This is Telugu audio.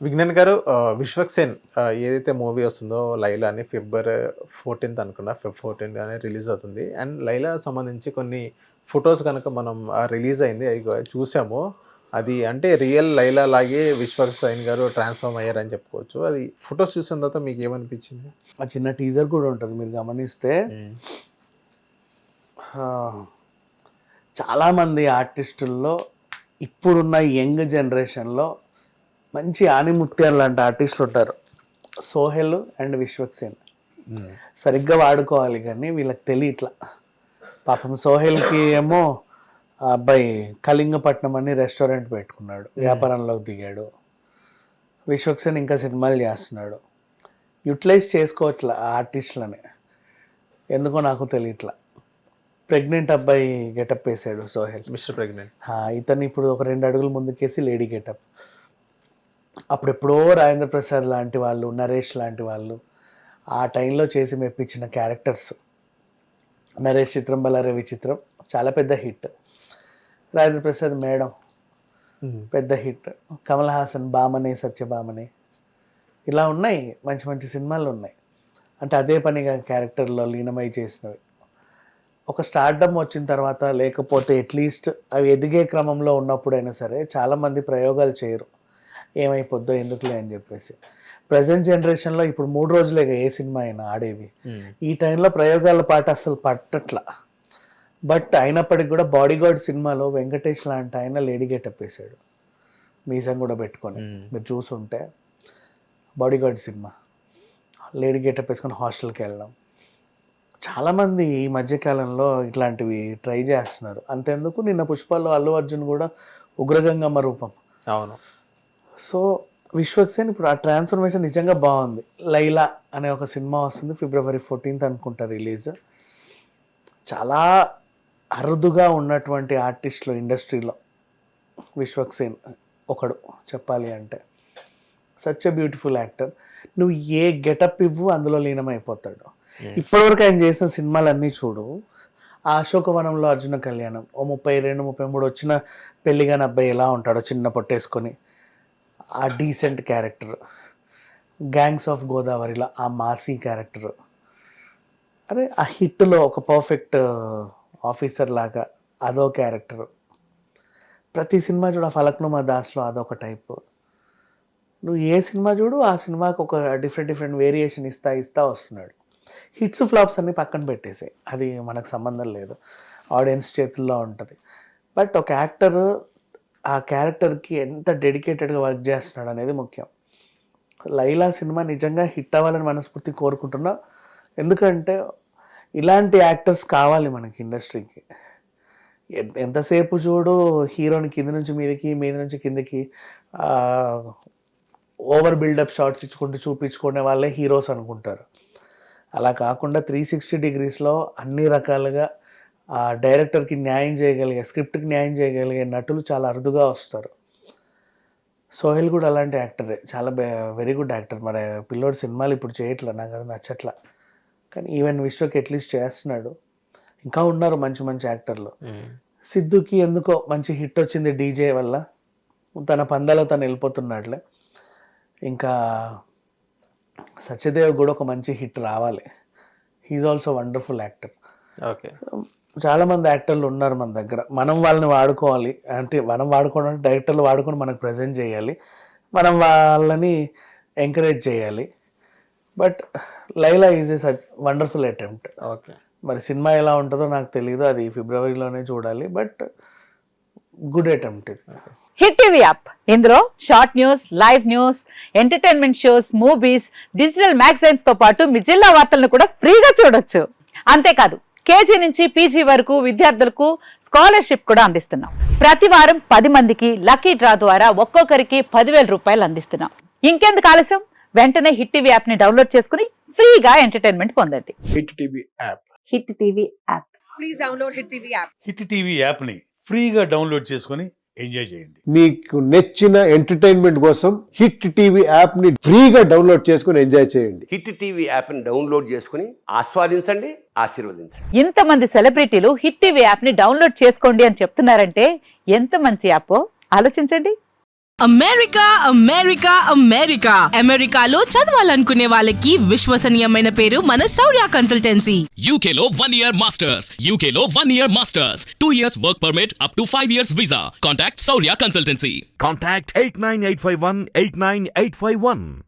విజ్ఞాన్ గారు, విశ్వక్సేన్ ఏదైతే మూవీ వస్తుందో 'లైలా' అని ఫిబ్రవరి 14థ్ అనుకున్నా. ఫెబ్ 14 గానే రిలీజ్ అవుతుంది. అండ్ 'లైలా' సంబంధించి కొన్ని ఫోటోస్ గనక మనం రిలీజ్ అయింది. అయి చూసాము. అది అంటే రియల్ 'లైలా' లాగే విశ్వక్సేన్ గారు ట్రాన్స్‌ఫార్మ్ అయ్యారని చెప్పుకోవచ్చు. అది ఫోటోస్ చూసిన తర్వాత మీకేమనిపించింది? ఆ చిన్న టీజర్ కూడా ఉంటుంది మీరు గమనిస్తే. చాలామంది ఆర్టిస్టుల్లో ఇప్పుడున్న యంగ్ జనరేషన్లో మంచి ఆనిముత్యాలు లాంటి ఆర్టిస్టులు ఉంటారు. సోహెల్ అండ్ విశ్వక్సేన్ సరిగ్గా వాడుకోవాలి, కానీ వీళ్ళకి తెలియట్లా. పాపం సోహెల్కి ఏమో ఆ అబ్బాయి కళింగపట్నం అని రెస్టారెంట్ పెట్టుకున్నాడు, వ్యాపారంలోకి దిగాడు. విశ్వక్సేన్ ఇంకా సినిమాలు చేస్తున్నాడు. యూటిలైజ్ చేసుకోవట్లా ఆర్టిస్టులని, ఎందుకో నాకు తెలియట్లా. ప్రెగ్నెంట్ అబ్బాయి గెటప్ వేసాడు సోహెల్, మిస్టర్ ప్రెగ్నెంట్. ఇతను ఇప్పుడు ఒక 2 అడుగులు ముందుకేసి లేడీ గెటప్. అప్పుడెప్పుడో రాజేంద్ర ప్రసాద్ లాంటి వాళ్ళు, నరేష్ లాంటి వాళ్ళు ఆ టైంలో చేసి మెప్పించిన క్యారెక్టర్స్. నరేష్ చిత్రం, బలారే చిత్రం చాలా పెద్ద హిట్. రాజేంద్ర ప్రసాద్ మేడం పెద్ద హిట్. కమల్ హాసన్ బామనే, సత్యభామనే, ఇలా ఉన్నాయి మంచి మంచి సినిమాలు ఉన్నాయి. అంటే అదే పనిగా క్యారెక్టర్లో లీనమై చేసినవి. ఒక స్టార్డమ్ వచ్చిన తర్వాత, లేకపోతే అట్లీస్ట్ అవి ఎదిగే క్రమంలో ఉన్నప్పుడైనా సరే చాలామంది ప్రయోగాలు చేయరు, ఏమైపోద్దో ఎందుకులే అని చెప్పేసి. ప్రజెంట్ జనరేషన్లో ఇప్పుడు 3 రోజులేగా ఏ సినిమా అయినా ఆడేవి. ఈ టైంలో ప్రయోగాల పాట అసలు పట్టట్లా. బట్ అయినప్పటికి కూడా బాడీగార్డ్ సినిమాలో వెంకటేష్ లాంటి ఆయన లేడీ గెటప్ వేసాడు, మీసం కూడా పెట్టుకొని. మీరు చూసుంటే బాడీగార్డ్ సినిమా లేడీ గెటప్ వేసుకొని హాస్టల్కి వెళ్ళడం. చాలామంది ఈ మధ్యకాలంలో ఇట్లాంటివి ట్రై చేస్తున్నారు. అంతెందుకు, నిన్న పుష్పాల్లో అల్లు అర్జున్ కూడా ఉగ్రగంగమ్మ రూపం. అవును. సో విశ్వక్సేన్ ఇప్పుడు ఆ ట్రాన్స్ఫర్మేషన్ నిజంగా బాగుంది. 'లైలా' అనే ఒక సినిమా వస్తుంది, ఫిబ్రవరి 14th అనుకుంటా రిలీజ్. చాలా అరుదుగా ఉన్నటువంటి ఆర్టిస్టులు ఇండస్ట్రీలో విశ్వక్సేన్ ఒకడు చెప్పాలి అంటే. Such a beautiful actor. నువ్వు ఏ గెటప్ ఇవ్వు అందులో లీనమైపోతాడు. ఇప్పటివరకు ఆయన చేసిన సినిమాలన్నీ చూడు. ఆ అశోకవనంలో అర్జున కళ్యాణం ఓ 32, 33 వచ్చిన పెళ్లిగాని అబ్బాయి ఎలా ఉంటాడో, చిన్న పొట్టేసుకొని, ఆ డీసెంట్ క్యారెక్టర్. గ్యాంగ్స్ ఆఫ్ గోదావరిలో ఆ మాసీ క్యారెక్టర్. అరే ఆ హిట్లో ఒక పర్ఫెక్ట్ ఆఫీసర్ లాగా అదో క్యారెక్టర్. ప్రతి సినిమా చూడు, ఆ ఫలక్నుమా దాస్లో అదొక టైపు. నువ్వు ఏ సినిమా చూడు ఆ సినిమాకి ఒక డిఫరెంట్ వేరియేషన్ ఇస్తా వస్తున్నాడు. హిట్స్ ఫ్లాప్స్ అన్ని పక్కన పెట్టేసాయి, అది మనకు సంబంధం లేదు, ఆడియన్స్ చేతుల్లో ఉంటుంది. బట్ ఒక యాక్టర్ ఆ క్యారెక్టర్కి ఎంత డెడికేటెడ్గా వర్క్ చేస్తున్నాడు అనేది ముఖ్యం. 'లైలా' సినిమా నిజంగా హిట్ అవ్వాలని మనస్ఫూర్తి కోరుకుంటున్నా. ఎందుకంటే ఇలాంటి యాక్టర్స్ కావాలి మనకి ఇండస్ట్రీకి. ఎంతసేపు చూడు హీరోని కింద నుంచి మీదకి, మీద నుంచి కిందకి ఓవర్ బిల్డప్ షాట్స్ ఇచ్చుకుంటూ చూపించుకునే వాళ్ళే హీరోస్ అనుకుంటారు. అలా కాకుండా 360 degreesలో అన్ని రకాలుగా ఆ డైరెక్టర్కి న్యాయం చేయగలిగే, స్క్రిప్ట్కి న్యాయం చేయగలిగే నటులు చాలా అరుదుగా వస్తారు. సోహెల్ కూడా అలాంటి యాక్టరే, చాలా వెరీ గుడ్ యాక్టర్. మరి పిల్లోడు సినిమాలు ఇప్పుడు చేయట్లా, నాకు అది నచ్చట్లా. కానీ ఈవెన్ విశ్వకి అట్లీస్ట్ చేస్తున్నాడు. ఇంకా ఉన్నారు మంచి మంచి యాక్టర్లు. సిద్ధుకి ఎందుకో మంచి హిట్ వచ్చింది డీజే వల్ల, తన పందాలో తను వెళ్ళిపోతున్నాడులే. ఇంకా సత్యదేవ్ కూడా ఒక మంచి హిట్ రావాలి. He's also wonderful actor. Okay. చాలామంది యాక్టర్లు ఉన్నారు మన దగ్గర, మనం వాళ్ళని వాడుకోవాలి. అంటే మనం వాడుకోవడం, డైరెక్టర్లు వాడుకొని మనకు ప్రజెంట్ చేయాలి, మనం వాళ్ళని ఎంకరేజ్ చేయాలి. But 'Laila' is a such wonderful attempt. Okay. మరి సినిమా ఎలా ఉంటుందో నాకు తెలియదు, అది ఫిబ్రవరిలోనే చూడాలి. బట్ గుడ్ అటెంప్ట్ ఇది. హిట్ టీవీ యాప్, ఇందులో short news, live news, entertainment shows, movies, digital magazines తో పాటు మీ జిల్లా వార్తలను కూడా ఫ్రీగా చూడొచ్చు. అంతేకాదు కేజీ నుంచి పీజీ వరకు విద్యార్థులకు స్కాలర్షిప్ కూడా అందిస్తున్నాం. ప్రతి వారం 10 మందికి లక్కీ డ్రా ద్వారా ఒక్కొక్కరికి 10,000 రూపాయలు అందిస్తున్నాం. ఇంకెందుకు ఆలస్యం, వెంటనే హిట్ టీవీ యాప్ ని డౌన్లోడ్ చేసుకుని ఫ్రీగా ఎంటర్టైన్మెంట్ పొందండి. Hit TV app. Hit TV app. Please download hit TV app. Hit TV యాప్ని ఫ్రీగా డౌన్లోడ్ చేసుకొని ఎంజాయ్ చేయండి. మీకు నచ్చిన ఎంటర్టైన్మెంట్ కోసం హిట్ టీవీ యాప్ ని ఫ్రీగా డౌన్లోడ్ చేసుకుని ఎంజాయ్ చేయండి. హిట్ టీవీ యాప్ని డౌన్లోడ్ చేసుకుని ఆస్వాదించండి, ఆశీర్వదించండి. ఇంతమంది సెలబ్రిటీలు హిట్ టీవీ యాప్ ని డౌన్లోడ్ చేసుకోండి అని చెప్తున్నారంటే ఎంత మంచి యాప్ ఆలోచించండి. అమెరికా అమెరికా అమెరికా అమెరికాలో చదవాలనుకునే వాళ్ళకి విశ్వసనీయమైన పేరు మన శౌర్య consultancy. UK Law 1 Year Masters. UK Law 1 Year Masters. 2 years work permit up to 5 years visa. Contact Saurya Consultancy. Contact 89851 89851.